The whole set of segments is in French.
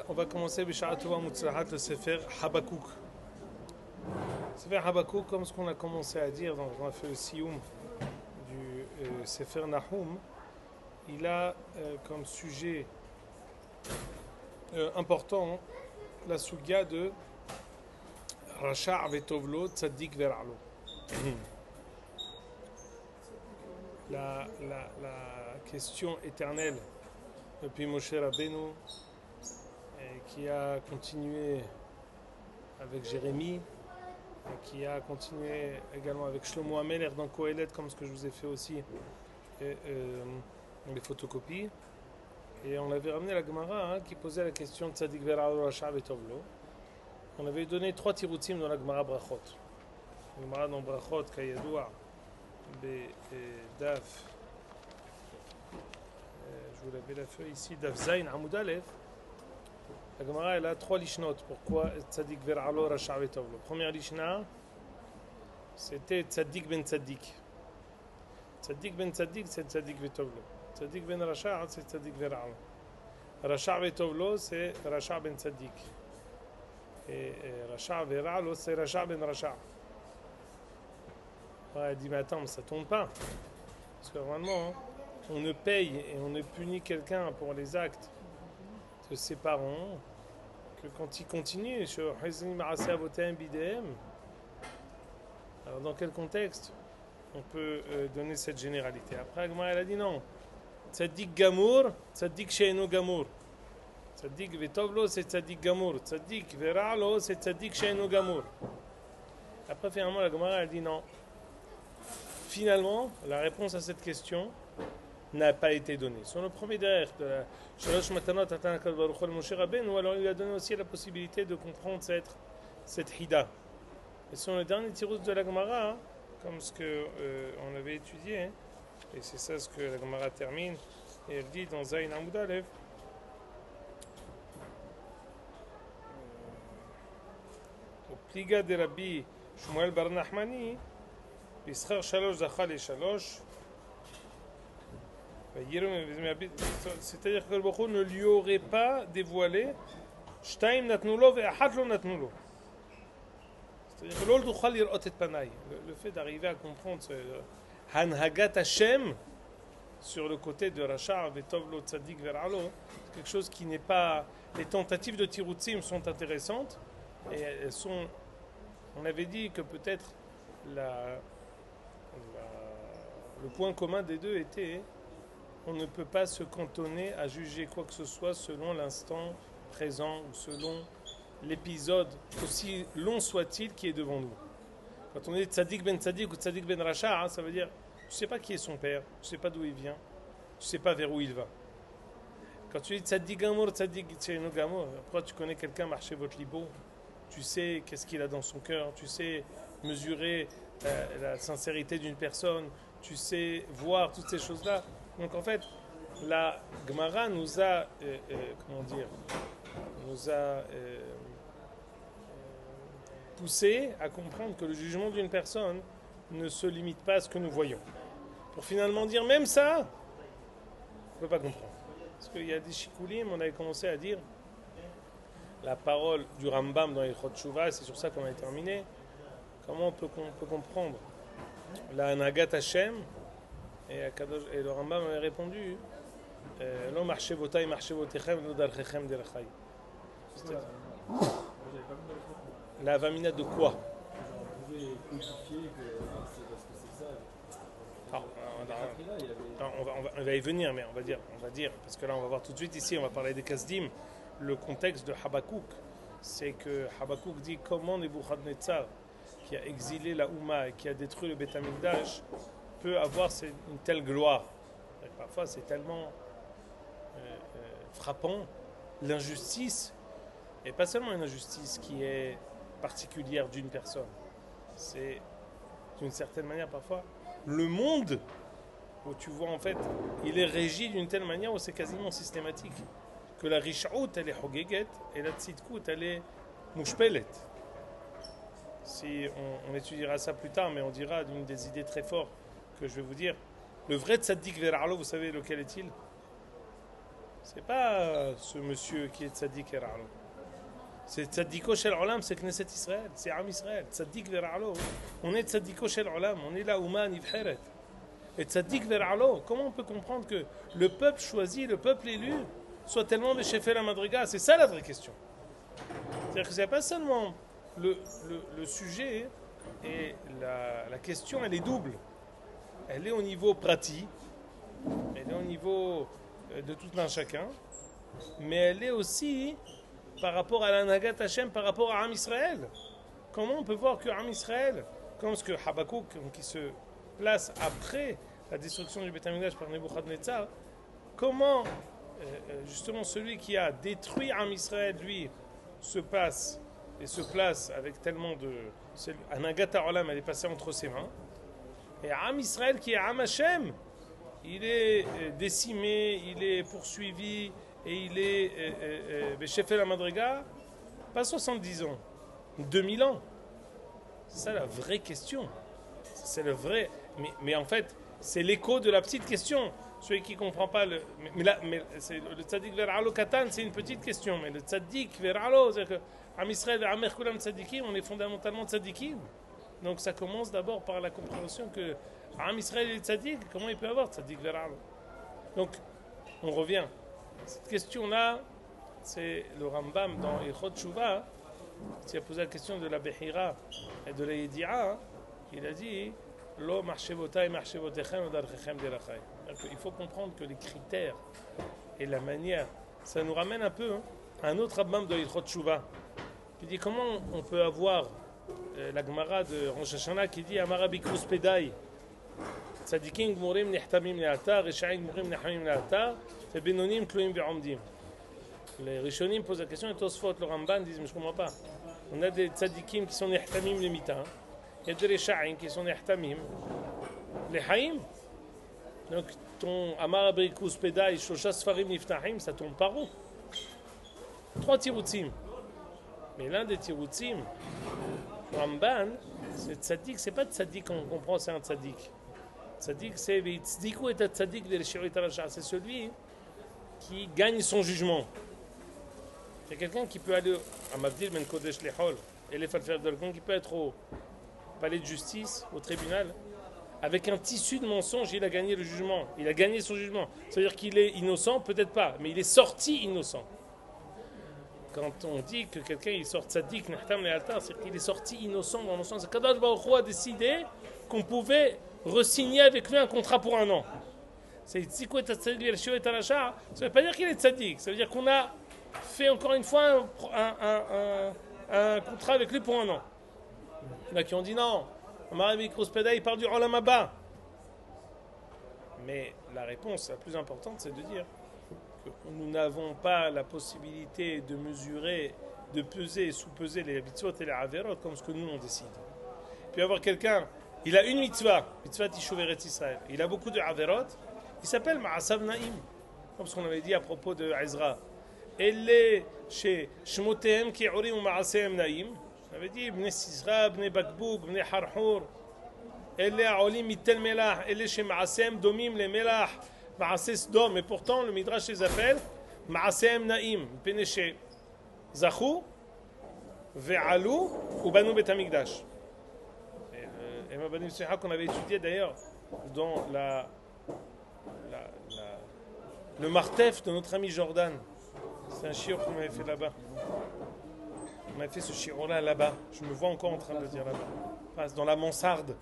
on va commencer Bishara Tova Mutzlahat, le Sefer Habakkuk. Le Sefer Habakkuk, comme ce qu'on a commencé à dire, donc on a fait le Sioum du Sefer Nahum, il a comme sujet important la Sugya de Rasha' Vetovlo Tzaddik Ver'alo. La question éternelle depuis Moshe Rabbeinu, qui a continué avec Jérémie, et qui a continué également avec Shlomo Ameler dans Kohelet, comme ce que je vous ai fait aussi, les photocopies. Et on avait ramené la Gemara qui posait la question de Tzadik Ver'alo Rasha' Vetovlo. On avait donné 3 tiroutim dans la Gemara Brachot. La Gemara dans Brachot, Kayadoua, Daf. Je vous l'avais la feuille ici, Daf Zayn Amoud Aleph. La Gemara elle a 3 lishnot. Pourquoi Tzadik Ver'alo Rasha' Vetovlo? Première lishna, c'était Tzadik ben Tzadik. Tzadik ben Tzadik, c'est Tzadik Vetovlo. Tzadik ben Rasha', c'est Tzadik Ver'alo. Rasha' Vetovlo, c'est Rasha' ben Tzadik. Et Rasha' Ver'alo, c'est Rasha' ben Rasha'. Ouais, elle dit, mais attends, mais ça tombe pas. Parce que normalement, on ne paye et on ne punit quelqu'un pour les actes de ses parents que quand il continue sur Hizni Ma'aseh Avotem Bidem. Alors dans quel contexte on peut donner cette généralité? Après Agma elle a dit non, Tzadik Gamour, Tzadik She'eno Gamour. Tzadik Vetovlo c'est Tzadik Gamour, Tzadik Ver'alo c'est Tzadik She'eno Gamour. Après finalement la Gemara elle dit non. Finalement la réponse à cette question n'a pas été donné. Sur le premier derrière de la Shalosh Matanot Atan HaKadosh Baruch Hu Moshe Rabbeinu, alors il lui a donné aussi la possibilité de comprendre cette Hida. Et sur le dernier tirous de la Gemara, comme ce qu'on avait étudié, et c'est ça ce que la Gemara termine, et elle dit dans Zayn Amoud Aleph, au Pliga de Rabbi Shmuel Bar Nachmani, Bischar Shalosh Zachal et Shalosh, c'est-à-dire que le Baruch ne lui aurait pas dévoilé Shtaim natnulo ve'achat lo natnulo. C'est-à-dire que le fait d'arriver à comprendre ce Hanhagat Hashem sur le côté de Rasha' Vetovlo Tzadik Ver'alo, c'est quelque chose qui n'est pas. Les tentatives de Tiroutzim sont intéressantes et elles sont. On avait dit que peut-être le point commun des deux était. On ne peut pas se cantonner à juger quoi que ce soit selon l'instant présent ou selon l'épisode, aussi long soit-il, qui est devant nous. Quand on dit Tzadik ben Tzadik ou Tzadik ben Rasha', ça veut dire tu ne sais pas qui est son père, tu ne sais pas d'où il vient, tu ne sais pas vers où il va. Quand tu dis Tzadik Gamour, Tzadik She'eno Gamour, après tu connais quelqu'un marcher votre libo, tu sais qu'est-ce qu'il a dans son cœur, tu sais mesurer la sincérité d'une personne, tu sais voir toutes ces choses-là. Donc en fait, la Gemara nous a, poussé à comprendre que le jugement d'une personne ne se limite pas à ce que nous voyons. Pour finalement dire même ça, on ne peut pas comprendre. Parce qu'il y a des shikulim, on avait commencé à dire la parole du Rambam dans les Chotchouva, c'est sur ça qu'on a terminé. Comment on peut comprendre la Anagat Hashem? Et le Rambam avait répondu Lo marché votai marché votechem lo darchechem derechai. La vamina de quoi? On va y venir, mais on va dire, parce que là on va voir tout de suite ici, on va parler des Kasdim. Le contexte de Habakkuk, c'est que Habakkuk dit comment Nebuchadnezzar, qui a exilé la Ouma et qui a détruit le Beth Amikdash, peut avoir une telle gloire. Et parfois c'est tellement frappant l'injustice, et pas seulement une injustice qui est particulière d'une personne, c'est d'une certaine manière parfois le monde où tu vois en fait il est régi d'une telle manière où c'est quasiment systématique que la rishaout elle est hogeget et la tzidkout elle est mushpelet. Si on étudiera ça plus tard, mais on dira d'une des idées très fortes que je vais vous dire. Le vrai tzaddik ver'alo, vous savez lequel est-il? C'est pas ce monsieur qui est tzaddik ver'alo. C'est tzaddiko shel olam, c'est Knesset Israël, c'est Am Israël. Tzaddik ver'alo. On est tzaddiko shel olam, on est la Ouma nivcheret. Et tzaddik ver'alo, comment on peut comprendre que le peuple choisi, le peuple élu, soit tellement béchéfé la madriga? C'est ça la vraie question. C'est-à-dire que c'est pas seulement le sujet, et la question, elle est double. Elle est au niveau pratique, elle est au niveau de tout un chacun, mais elle est aussi par rapport à l'Anagat Hashem, par rapport à Am Israël. Comment on peut voir que Am Israël, comme ce que Habakkuk, qui se place après la destruction du Beth Amikdash par Nebuchadnezzar, comment justement celui qui a détruit Am Israël, lui, se passe et se place avec tellement de... Anagat Ha'olam, elle est passée entre ses mains. Et Am Israël, qui est Am Hashem, il est décimé, il est poursuivi, et il est Shefel Amadrega, pas 70 ans, 2000 ans. C'est ça la vraie question. C'est le vrai. Mais en fait, c'est l'écho de la petite question. Celui qui ne comprend pas le. Mais le tzaddik ver'alo katan, c'est une petite question. Mais le tzaddik ver'alo, c'est-à-dire que Am Israël et Amer Kulam tzaddikim, on est fondamentalement tzaddikim. Donc ça commence d'abord par la compréhension que Am Israël et tzaddik, comment il peut avoir tzaddik ver'alo? Donc, on revient. Cette question-là, c'est le Rambam dans Ilchot Tshuva, qui a posé la question de la Behira et de la Yedi'a, il a dit Lo marchevotai marchevotechem odarchechem derachai. Il faut comprendre que les critères et la manière, ça nous ramène un peu à un autre Rambam de Ilchot Tshuva, qui dit comment on peut avoir la Gemara de Rosh Hashanah qui dit Amara bikrus pedai. צדיקים גמורים נחתמים לאתר, רשעים גמורים נחתמים לאתר, ובינונים תלויים ועומדים. Les Rishonim posent la question et Tosfot, le Ramban disent mais je ne comprends pas. On a des tzadikim qui sont nehtamim les mitah, il y a des resha'im qui sont nehtamim les haïm. Donc ton Amar Abrikus Pedai, Shosha Sfarim Niftahim, ça tombe par où? 3 tiroutzim. Mais l'un des tiroutzim, Ramban, c'est tzadik, c'est pas tzadik qu'on comprend, c'est un tzadik. Tzadik, c'est celui qui gagne son jugement. C'est quelqu'un qui peut aller à Mabdil Ben Kodesh Lehol, et les falfer de quelqu'un qui peut être au palais de justice, au tribunal, avec un tissu de mensonge, il a gagné le jugement. Il a gagné son jugement. C'est-à-dire qu'il est innocent, peut-être pas, mais il est sorti innocent. Quand on dit que quelqu'un il sort tzaddik, nehtam le'altar, c'est qu'il est sorti innocent dans le sens que Kadosh Baruch Hu a décidé qu'on pouvait re-signer avec lui un contrat pour un an. Ça ne veut pas dire qu'il est tzaddik, ça veut dire qu'on a fait encore une fois un contrat avec lui pour un an. Il y en a qui ont dit non, Amarabi Krospeda il part du Olam Haba. Mais la réponse la plus importante c'est de dire que nous n'avons pas la possibilité de mesurer, de peser et sous-peser les mitzvot et les averot comme ce que nous on décide. Puis avoir quelqu'un, il a une mitzvah Tishuv Eretz Israël, il a beaucoup de averot, il s'appelle Ma'asav Naïm, comme ce qu'on avait dit à propos de Ezra. Elle chez Shmotehem Ki'urim ou Ma'asehem Naïm, on avait dit Bnei Sisra, Bnei Bakbouk, Bnei Harhour, elle est à Olim Mittel Melah, elle est chez Ma'asehem Domim les Melah, Ma'aseh Sdom, et pourtant le Midrash les appelle Ma'asehem Naïm, Pénéché, Zachou, Ve'alou, ou Banu Bet Hamikdash. Et ma Banu Siha qu'on avait étudié d'ailleurs dans le martef de notre ami Jordan. C'est un shiur qu'on avait fait là-bas. On avait fait ce shiur-là là-bas. Je me vois encore en train de le dire là-bas. Dans la mansarde.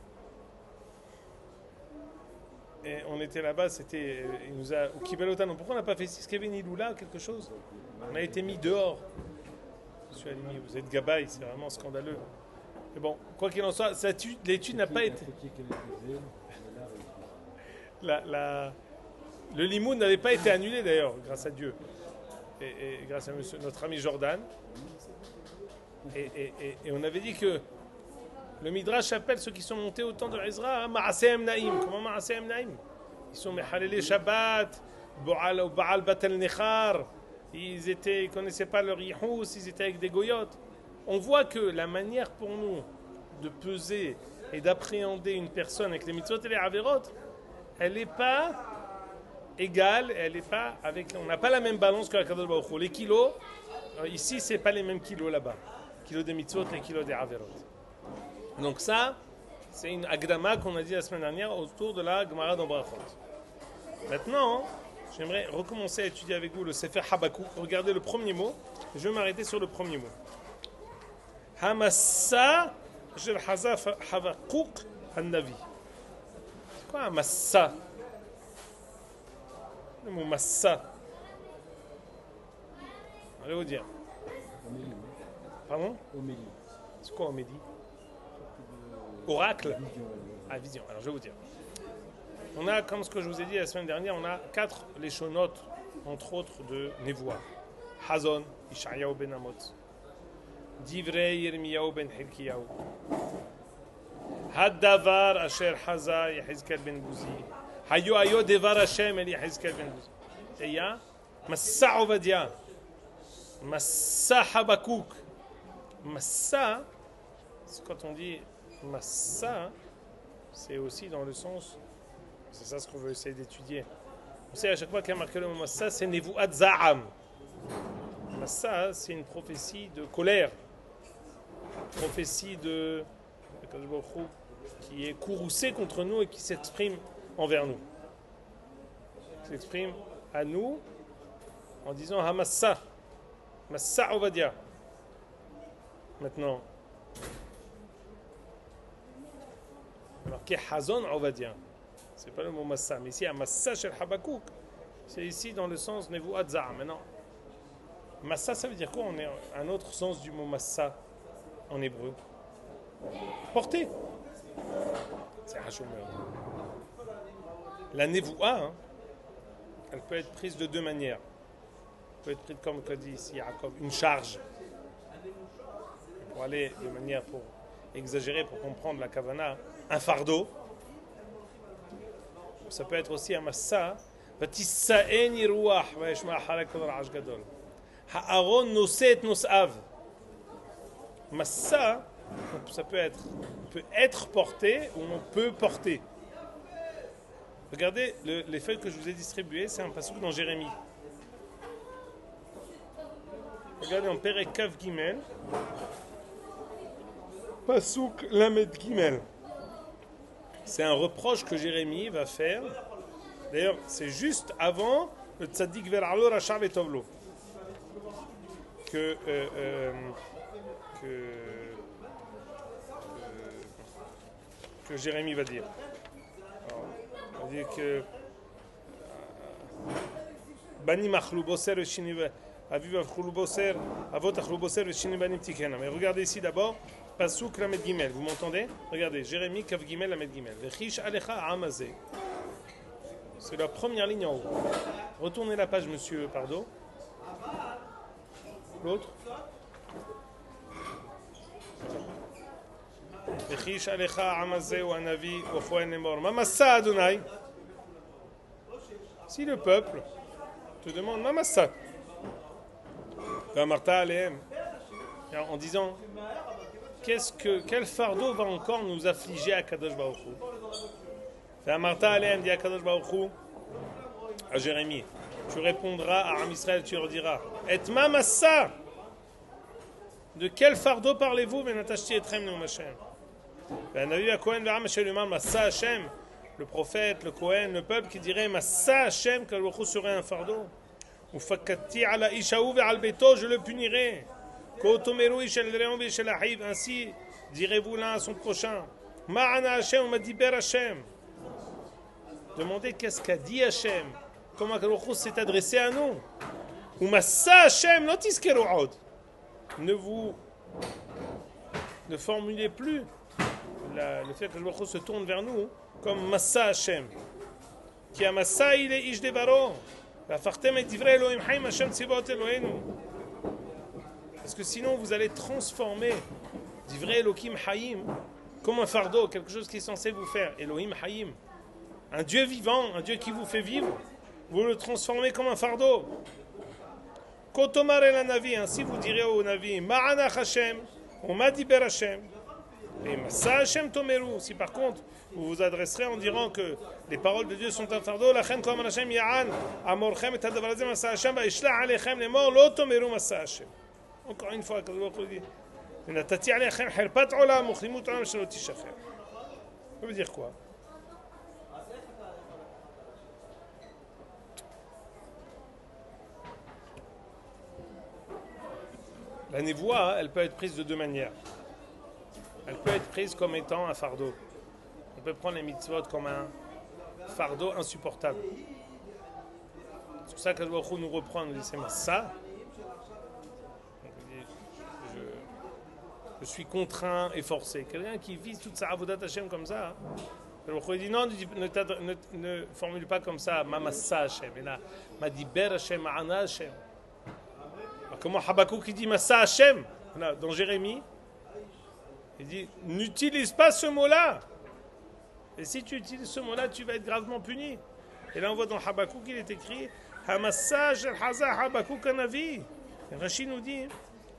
Et on était là-bas, c'était. Il nous a. Au Kibelotan. Pourquoi on n'a pas fait ici Kevin Iloula, quelque chose? On a été mis dehors. Monsieur Alimi, vous êtes gabaï, c'est vraiment scandaleux. Mais bon, quoi qu'il en soit, l'étude n'a pas été. Le limoun n'avait pas été annulé d'ailleurs, grâce à Dieu. Et grâce à notre ami Jordan. Et on avait dit que le Midrash appelle ceux qui sont montés au temps de Ezra Ma'asehem Naïm. Comment Ma'asehem Naïm? Ils sont Mehalele Shabbat, Baal Batel Nechar. Ils ne connaissaient pas leur Yihous, ils étaient avec des goyotes. On voit que la manière pour nous de peser et d'appréhender une personne avec les mitzvot et les averot, elle n'est pas égale, elle est pas avec, on n'a pas la même balance que la Kadosh Baruch Hu. Les kilos, ici, c'est pas les mêmes kilos là-bas. Kilos des mitzvot, les kilos des averot. Donc ça, c'est une agdama qu'on a dit la semaine dernière autour de la Gemara dans Brachot. Maintenant, j'aimerais recommencer à étudier avec vous le Sefer Habakkuk. Regardez le premier mot. Je vais m'arrêter sur le premier mot. Hamassa shel Habakkuk han-Navi. C'est quoi un massa? Le mot massa. Je vais vous dire. Pardon? C'est quoi homélie? Oracle? Ah, vision. Alors je vais vous dire. On a, comme ce que je vous ai dit la semaine dernière, on a 4 leshonotes, entre autres, de Nevoa. Hazon, Ishayahu ben Amot. Divrei Yirmiyahu ben Hilkiyahu. Haddavar asher haza Yehezkel ben Bouzi. Hayo ayo devar Hashem el Yehezkel ben Bouzi. Et il y a Massa Ovadia. Massa Habakkuk. Massa, c'est quand on dit Massa, c'est aussi dans le sens, c'est ça ce qu'on veut essayer d'étudier. Vous savez, à chaque fois qu'il y a marqué le mot Massa, c'est Nevu'at Za'am. Massa, c'est une prophétie de colère, prophétie de qui est courroucée contre nous et qui s'exprime envers nous. Qui s'exprime à nous en disant Hamassa, Massa Ovadia. Maintenant, marqué Hazon Ovadia. C'est pas le mot Massa, mais ici, à Massa shel Habakkuk, c'est ici dans le sens Nevu'at Za'am. Maintenant, Massa, ça veut dire quoi? On est un autre sens du mot Massa en hébreu. Porter. C'est Hashomer. La Nevu'a, hein, elle peut être prise de deux manières. Elle peut être prise, comme qu'a dit ici Jacob, une charge. Pour aller de manière, pour exagérer, pour comprendre la kavana, un fardeau. Ça peut être aussi un massa. Vatissa'en ruach vayeshma halak ra'ash gadol. Ha'aron noset nosav. Massa, ça peut être porté ou on peut porter. Regardez les feuilles que je vous ai distribuées, c'est un passouk dans Jérémie. Regardez en Perek Kav Gimel. Passouk Lamed Gimel. C'est un reproche que Jérémie va faire. D'ailleurs, c'est juste avant le Tzadik Ver'alo Rasha Vetovlo que Jérémie va dire. Alors, on va dire que Bani Machlou Boser et Shiniva Aviv Achlou Boser Avot Achlou Boser et Shinibanim Tikena. Mais regardez ici d'abord. Passouk Lamed Gimel, vous m'entendez? Regardez, Jérémie Kav Gimel Lamed Gimel. Vechish Alecha Amazé. C'est la première ligne en haut. Retournez la page, monsieur Pardo. L'autre. Vechish Alecha Amazé ou Anavi ou Choen Lemor. Mamassa Adonai. Si le peuple te demande Mamassa, Martha Alehem, en disant. Quel fardeau va encore nous affliger à Kadosh Baruch Hu? Fait Martha Aleem dit à Kadosh Baruch Hu, à Jérémie, tu répondras à Am Israël, tu leur diras, Et ma massa, de quel fardeau parlez-vous? Venatashti etrem neum Hashem. Navi à Kohen ve'am Hashem massa Hashem, le prophète, le Kohen, le peuple qui dirait massa Hashem, que Baruch Hu serait un fardeau. Ou fakati ala ishaou ve'al beto, je le punirai. Ainsi direz-vous l'un à son prochain. Ma'ana Hashem, m'a dit Ber Hashem. Demandez qu'est-ce qu'a dit Hashem. Comment Baruch s'est adressé à nous. Ou Massa Hashem, notiskeru od. Ne formulez plus le fait que Baruch se tourne vers nous comme Massa Hashem. Qui a Massa il est ish devaro. Vafartem et divrei Elohim Haim Hashem tzivot Elohenu. Parce que sinon, vous allez transformer Divrei Elohim Hayim comme un fardeau, quelque chose qui est censé vous faire. Elohim Hayim, un Dieu vivant, un Dieu qui vous fait vivre, vous le transformez comme un fardeau. Kotomar el Navi, ainsi vous direz au Navi, Ma'anach Hashem, on m'a dit Ber Hashem, et Massa Hashem Tomeru. Si par contre, vous vous adresserez en disant que les paroles de Dieu sont un fardeau. Lachen kom Hashem ya'an amorchem et hadavar hazeh masa Hashem va'ishlach alechem lemor lo tomeru masa Hashem. Encore une fois, Akadosh Baruch Hu dit ונתתי עליכם חרפת עולם וכלימות עולם שלא תשכח. Ça veut dire quoi? La névoie, elle peut être prise de deux manières. Elle peut être prise comme étant un fardeau. On peut prendre les mitzvot comme un fardeau insupportable. C'est pour ça que Baruch Hu nous reprend, nous dit c'est ça. Je suis contraint et forcé. Quelqu'un qui vit toute sa avodat Hashem comme ça, Baruch Hu dit non, ne formule pas comme ça, ma massa Hashem, et là, ma diber Hashem, ma'ana Hashem. Comment Habakkuk qui dit Massa Hashem dans Jérémie, il dit n'utilise pas ce mot-là. Et si tu utilises ce mot-là, tu vas être gravement puni. Et là on voit dans Habakkuk il est écrit Hamassa shel Haza Habakkuk Hanavi. Rashi nous dit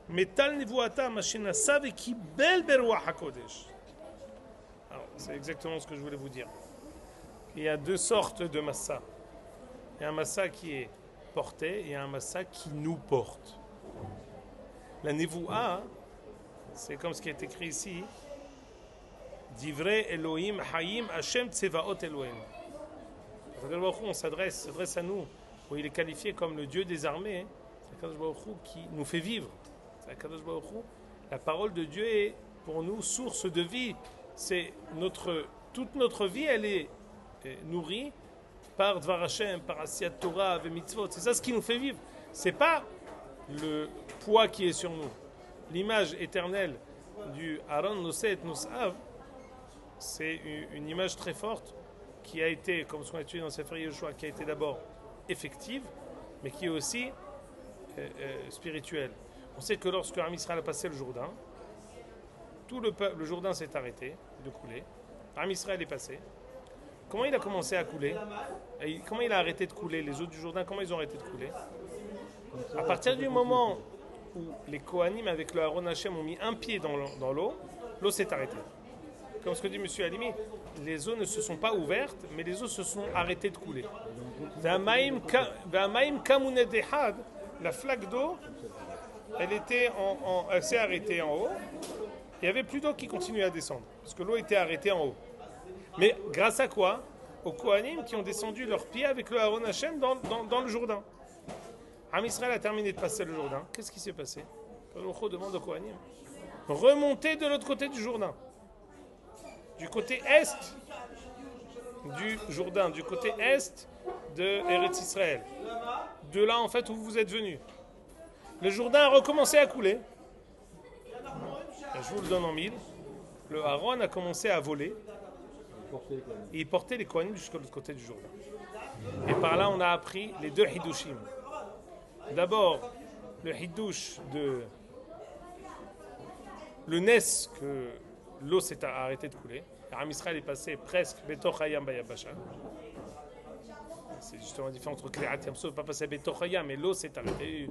Metal nevuata mashenasa vekibel beruach hakodesh. Alors c'est exactement ce que je voulais vous dire. Il y a deux sortes de massa. Il y a un massa qui est porté et il y a un massa qui nous porte. La nevoua, c'est comme ce qui est écrit ici. Divrei Elohim Hayim Hashem Tsevaot Elohim. On s'adresse à nous, où il est qualifié comme le Dieu des armées. C'est Akadosh Baruch Hu qui nous fait vivre. C'est Akadosh Baruch Hu. La parole de Dieu est pour nous source de vie. C'est toute notre vie, elle est nourrie par Dvar Hashem, par Asiyat Torah et Mitzvot. C'est ça ce qui nous fait vivre. C'est pas le poids qui est sur nous. L'image éternelle du Aaron Noseh Nosav, c'est une image très forte qui a été, comme ce qu'on a étudié dans Sefer Yehoshua, qui a été d'abord effective, mais qui est aussi spirituelle. On sait que lorsque Am Israël a passé le Jourdain, tout le Jourdain s'est arrêté de couler. Am Israël est passé. Comment il a commencé à couler? Comment il a arrêté de couler? Les eaux du Jourdain, comment ils ont arrêté de couler? À partir du moment où les Kohanim avec le Aaron Hashem ont mis un pied dans l'eau, l'eau s'est arrêtée. Comme ce que dit M. Halimi, les eaux ne se sont pas ouvertes, mais les eaux se sont arrêtées de couler. La flaque d'eau, elle s'est arrêtée en haut. Il n'y avait plus d'eau qui continuait à descendre, parce que l'eau était arrêtée en haut. Mais grâce à quoi? Aux Kohanim qui ont descendu leurs pieds avec le Aaron Hashem dans le Jourdain. Am Israël a terminé de passer le Jourdain. Qu'est-ce qui s'est passé? Baruch Hu demande aux Kohanim. Remontez de l'autre côté du Jourdain. Du côté est du Jourdain, du côté est de Eretz Israël. De là, en fait, où vous êtes venus. Le Jourdain a recommencé à couler. Je vous le donne en mille. Le Aaron a commencé à voler. Et il portait les Kohanim jusqu'à l'autre côté du Jourdain. Et par là, on a appris les deux Hidushim. D'abord, le Hidush de le Nes que l'eau s'est arrêtée de couler. Am Israël est passé presque Betoch Hayam Bayabasha. C'est justement la différence entre Kleat Yamso, pas passé Betoch Hayam, mais l'eau s'est arrêtée.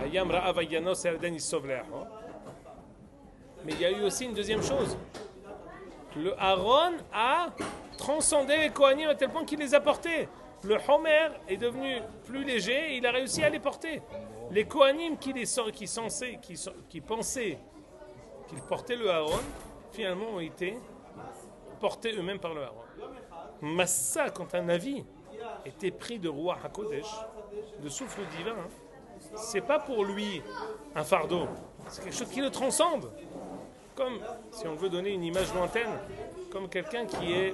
Hayam Ra'av Ayanos Erden Isov Le'aho. Mais il y a eu aussi une deuxième chose. Le Aaron a transcendé les Kohanim à tel point qu'il les a portés. Le Homer est devenu plus léger et il a réussi à les porter. Les Kohanim qui pensaient qu'ils portaient le Aaron, finalement ont été portés eux-mêmes par le Aaron. Massa, quand un avis était pris de Ruach HaKodesh, de souffle divin, c'est pas pour lui un fardeau, c'est quelque chose qui le transcende. Comme, si on veut donner une image lointaine, comme quelqu'un qui est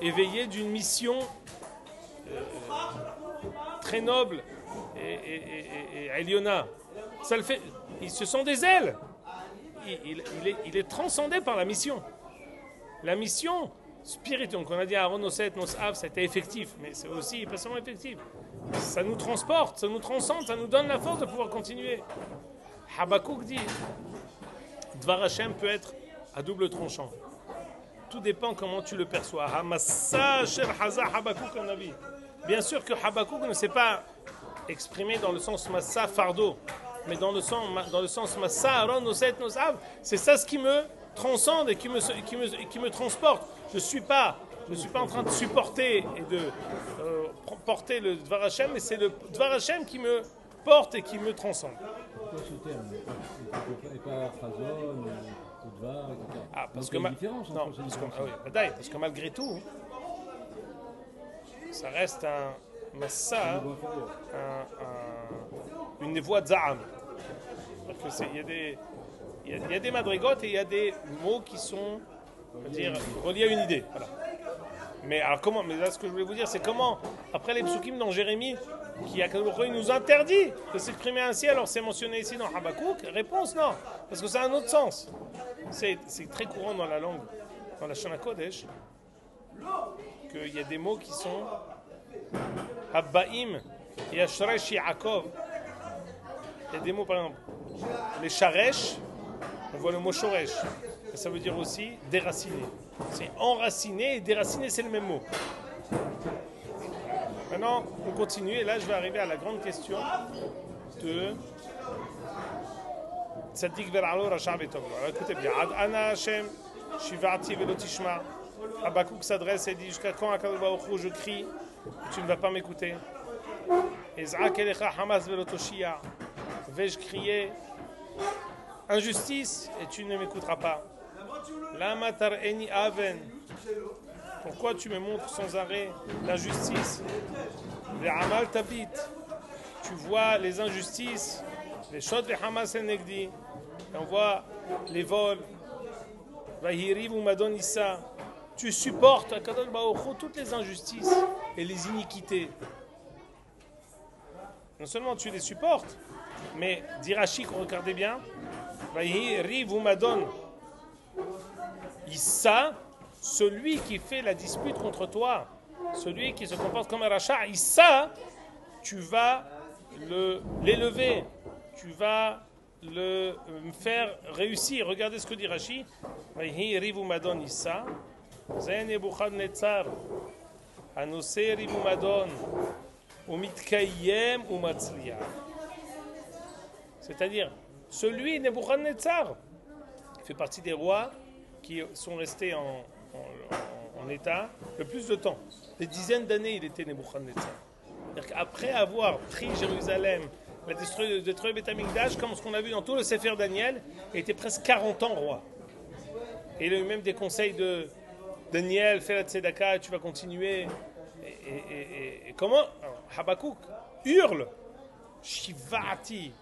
éveillé d'une mission très noble et Eliona. Ça le fait, ce sont des ailes. Il est transcendé par la mission. La mission spirituelle, donc on a dit Aaron Noseh Nosav, c'était effectif, mais c'est aussi pas seulement effectif. Ça nous transporte, ça nous transcende, ça nous donne la force de pouvoir continuer. Habakkuk dit Dvar Hashem peut être à double tranchant. Tout dépend comment tu le perçois. Hamassa shel Haza Habakkuk Hanavi. Bien sûr que Habakkuk ne s'est pas exprimé dans le sens Massa fardeau, mais dans le sens Massa Aaron Noseh Nosav. C'est ça ce qui me transcende et qui me transporte. Je ne suis pas en train de supporter et de porter le Dvar Hashem, mais c'est le Dvar Hashem qui me porte et qui me transcende. Pourquoi ce terme et pas Chazon ou Dvar, etc. Ah, parce donc, que il y a une différence entre ces différences. parce que malgré tout, ça reste un massa, une voix de Zaham. Il y a des madrigotes et il y a des mots qui sont, reliés à une idée. Voilà. Mais alors comment? Mais là, ce que je voulais vous dire, c'est comment, après les psukim dans Jérémie, qui il nous interdit de s'exprimer ainsi, alors c'est mentionné ici dans Habakkuk. Réponse non, parce que ça a un autre sens. C'est très courant dans la langue, dans la Shana Kodesh, qu'il y a des mots qui sont Habbaim et Ashresh Yaakov. Il y a des mots, par exemple, les Sharesh, on voit le mot Shoresh. Ça veut dire aussi déraciner. C'est enraciner et déraciner, c'est le même mot. Maintenant, on continue et là, je vais arriver à la grande question de Tzadik Ver'alo Rasha Vetov. Écoutez bien. Ad Ana Hashem Shivati Velo Tishma. Habakkuk s'adresse et dit jusqu'à quand Akadosh Baruch Hu je crie et tu ne vas pas m'écouter. Ezrak Elecha Hamas Velo Toshia. Vais-je crier injustice et tu ne m'écouteras pas. Lama Tar'eni Aven. Pourquoi tu me montres sans arrêt l'injustice? Ve'amal Tabit. Tu vois les injustices, les Shod Ve'hamas El-Negdi. Et on voit les vols. Vahiriv ou Madon Issa. Tu supportes à Kadosh Baruch Hu toutes les injustices et les iniquités. Non seulement tu les supportes, mais Dirachi, regardez bien. Vahiriv ou Madon Issa. Celui qui fait la dispute contre toi, celui qui se comporte comme un rachat, Issa, tu vas l'élever, tu vas le faire réussir. Regardez ce que dit Rashi. Vayhi rivu madon Issa, Zeh Nebuchadnezzar, Hanose rivu madon, Umitkayem umatzliach. C'est-à-dire, celui Nebuchadnezzar fait partie des rois qui sont restés en état le plus de temps. Des dizaines d'années, il était Nebuchadnezzar. C'est-à-dire qu'après avoir pris Jérusalem, détruit Beth Amikdash, comme ce qu'on a vu dans tout le Sefer Daniel, il était presque 40 ans roi. Et il a eu même des conseils de Daniel, fais la tzedaka, tu vas continuer. Et comment Habakkuk hurle, Shivati,